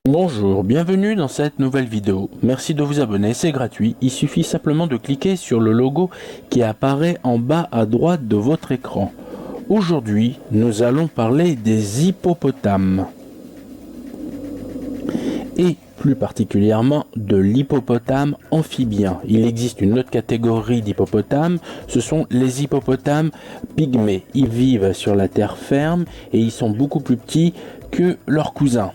Bonjour, bienvenue dans cette nouvelle vidéo. Merci de vous abonner, c'est gratuit. Il suffit simplement de cliquer sur le logo qui apparaît en bas à droite de votre écran. Aujourd'hui, nous allons parler des hippopotames. Et plus particulièrement de l'hippopotame amphibien. Il existe une autre catégorie d'hippopotames, ce sont les hippopotames pygmées. Ils vivent sur la terre ferme et ils sont beaucoup plus petits que leurs cousins.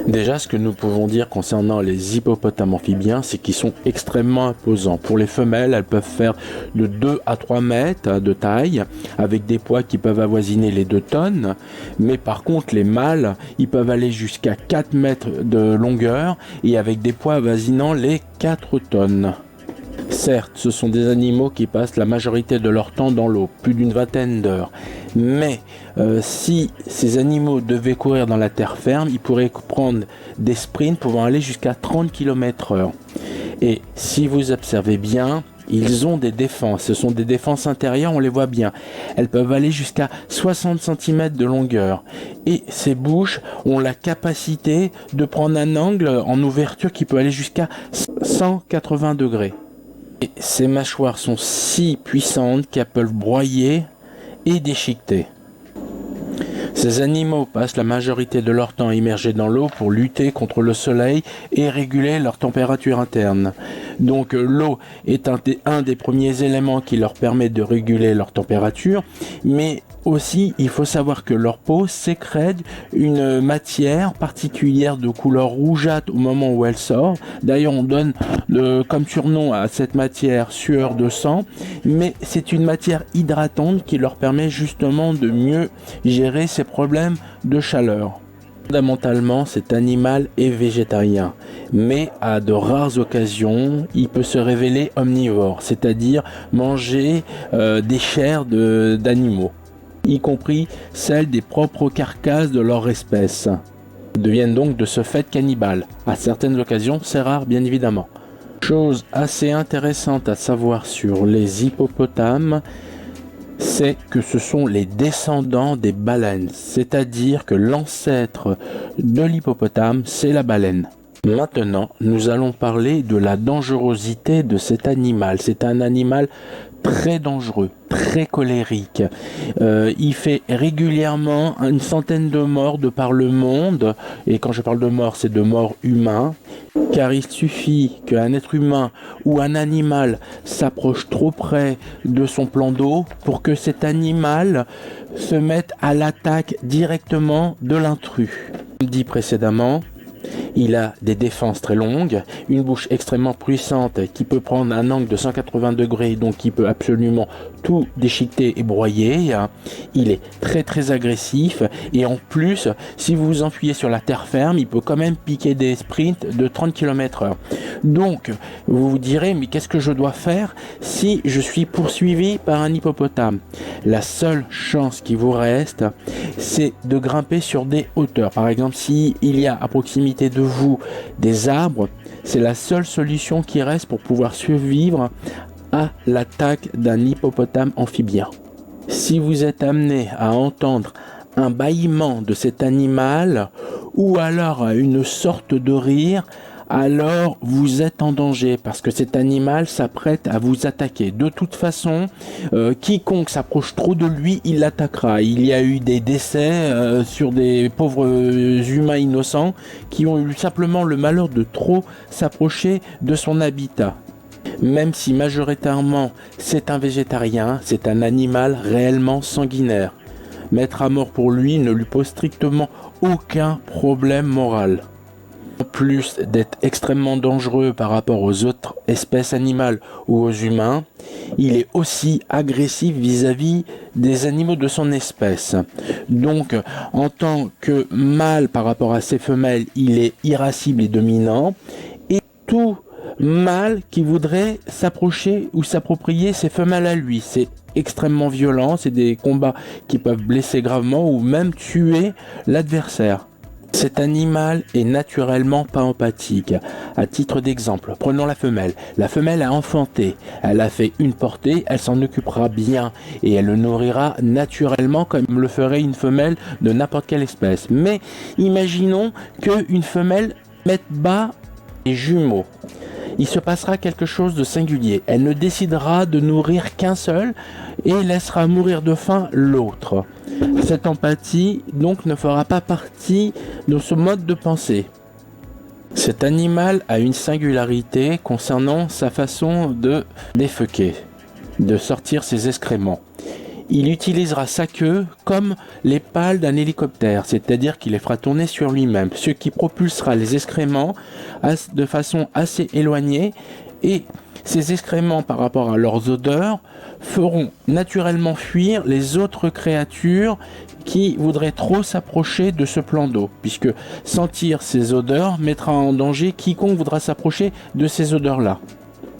Déjà, ce que nous pouvons dire concernant les hippopotames amphibiens, c'est qu'ils sont extrêmement imposants. Pour les femelles, elles peuvent faire de 2 à 3 mètres de taille, avec des poids qui peuvent avoisiner les 2 tonnes. Mais par contre, les mâles, ils peuvent aller jusqu'à 4 mètres de longueur et avec des poids avoisinant les 4 tonnes. Certes, ce sont des animaux qui passent la majorité de leur temps dans l'eau, plus d'une vingtaine d'heures. Mais si ces animaux devaient courir dans la terre ferme, ils pourraient prendre des sprints pouvant aller jusqu'à 30 km/h. Et si vous observez bien, ils ont des défenses. Ce sont des défenses intérieures, on les voit bien. Elles peuvent aller jusqu'à 60 cm de longueur. Et ces bouches ont la capacité de prendre un angle en ouverture qui peut aller jusqu'à 180 degrés. Et ces mâchoires sont si puissantes qu'elles peuvent broyer et déchiqueter. Ces animaux passent la majorité de leur temps immergés dans l'eau pour lutter contre le soleil et réguler leur température interne. Donc l'eau est un des premiers éléments qui leur permet de réguler leur température, mais aussi il faut savoir que leur peau sécrète une matière particulière de couleur rougeâtre au moment où elle sort. D'ailleurs on donne comme surnom à cette matière sueur de sang, mais c'est une matière hydratante qui leur permet justement de mieux gérer ces problèmes de chaleur. Fondamentalement, cet animal est végétarien, mais à de rares occasions, il peut se révéler omnivore, c'est-à-dire manger des chairs d'animaux, y compris celles des propres carcasses de leur espèce. Ils deviennent donc de ce fait cannibales. À certaines occasions, c'est rare bien évidemment. Chose assez intéressante à savoir sur les hippopotames, c'est que ce sont les descendants des baleines, c'est-à-dire que l'ancêtre de l'hippopotame, c'est la baleine. Maintenant, nous allons parler de la dangerosité de cet animal. C'est un animal très dangereux, très colérique. Il fait régulièrement une centaine de morts de par le monde, et quand je parle de morts, c'est de morts humains, car il suffit qu'un être humain ou un animal s'approche trop près de son plan d'eau pour que cet animal se mette à l'attaque directement de l'intrus. Comme dit précédemment, il a des défenses très longues, une bouche extrêmement puissante qui peut prendre un angle de 180 degrés, donc qui peut absolument tout déchiqueter et broyer. Il est très très agressif et en plus, si vous vous enfuyez sur la terre ferme, il peut quand même piquer des sprints de 30 km/h. Donc, vous vous direz, mais qu'est-ce que je dois faire si je suis poursuivi par un hippopotame? La seule chance qui vous reste, c'est de grimper sur des hauteurs. Par exemple, s'il y a à proximité de vous des arbres, c'est la seule solution qui reste pour pouvoir survivre à l'attaque d'un hippopotame amphibien. Si vous êtes amené à entendre un bâillement de cet animal ou alors une sorte de rire, alors vous êtes en danger parce que cet animal s'apprête à vous attaquer. De toute façon, quiconque s'approche trop de lui, il l'attaquera. Il y a eu des décès sur des pauvres humains innocents qui ont eu simplement le malheur de trop s'approcher de son habitat. Même si majoritairement c'est un végétarien, c'est un animal réellement sanguinaire. Mettre à mort pour lui ne lui pose strictement aucun problème moral. En plus d'être extrêmement dangereux par rapport aux autres espèces animales ou aux humains, il est aussi agressif vis-à-vis des animaux de son espèce. Donc, en tant que mâle par rapport à ses femelles, il est irascible et dominant. Et tout mâle qui voudrait s'approcher ou s'approprier ses femelles à lui, c'est extrêmement violent, c'est des combats qui peuvent blesser gravement ou même tuer l'adversaire. Cet animal est naturellement pas empathique. À titre d'exemple, prenons la femelle. La femelle a enfanté, elle a fait une portée, elle s'en occupera bien et elle le nourrira naturellement comme le ferait une femelle de n'importe quelle espèce. Mais imaginons qu'une femelle mette bas les jumeaux. Il se passera quelque chose de singulier. Elle ne décidera de nourrir qu'un seul et laissera mourir de faim l'autre. Cette empathie, donc, ne fera pas partie de ce mode de pensée. Cet animal a une singularité concernant sa façon de déféquer, de sortir ses excréments. Il utilisera sa queue comme les pales d'un hélicoptère, c'est-à-dire qu'il les fera tourner sur lui-même, ce qui propulsera les excréments de façon assez éloignée, et ces excréments par rapport à leurs odeurs feront naturellement fuir les autres créatures qui voudraient trop s'approcher de ce plan d'eau, puisque sentir ces odeurs mettra en danger quiconque voudra s'approcher de ces odeurs-là.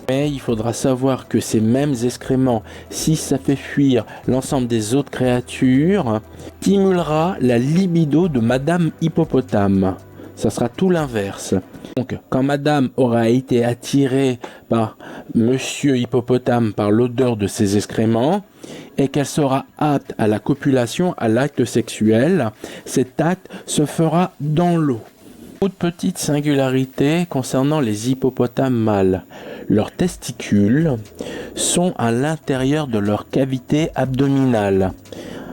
Mais il faudra savoir que ces mêmes excréments, si ça fait fuir l'ensemble des autres créatures, stimulera la libido de Madame Hippopotame. Ça sera tout l'inverse. Donc, quand Madame aura été attirée par Monsieur Hippopotame par l'odeur de ses excréments, et qu'elle sera apte à la copulation, à l'acte sexuel, cet acte se fera dans l'eau. Autre petite singularité concernant les hippopotames mâles. Leurs testicules sont à l'intérieur de leur cavité abdominale,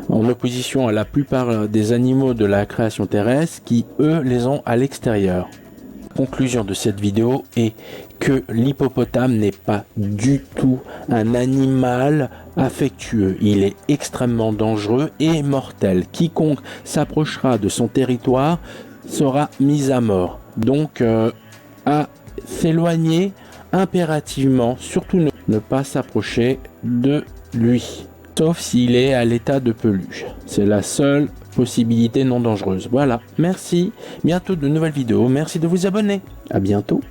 en opposition à la plupart des animaux de la création terrestre qui, eux, les ont à l'extérieur. Conclusion de cette vidéo est que l'hippopotame n'est pas du tout un animal affectueux. Il est extrêmement dangereux et mortel. Quiconque s'approchera de son territoire sera mis à mort. Donc, à s'éloigner impérativement, surtout ne pas s'approcher de lui, sauf s'il est à l'état de peluche. C'est la seule possibilité non dangereuse. Voilà, merci, bientôt de nouvelles vidéos, merci de vous abonner, à bientôt.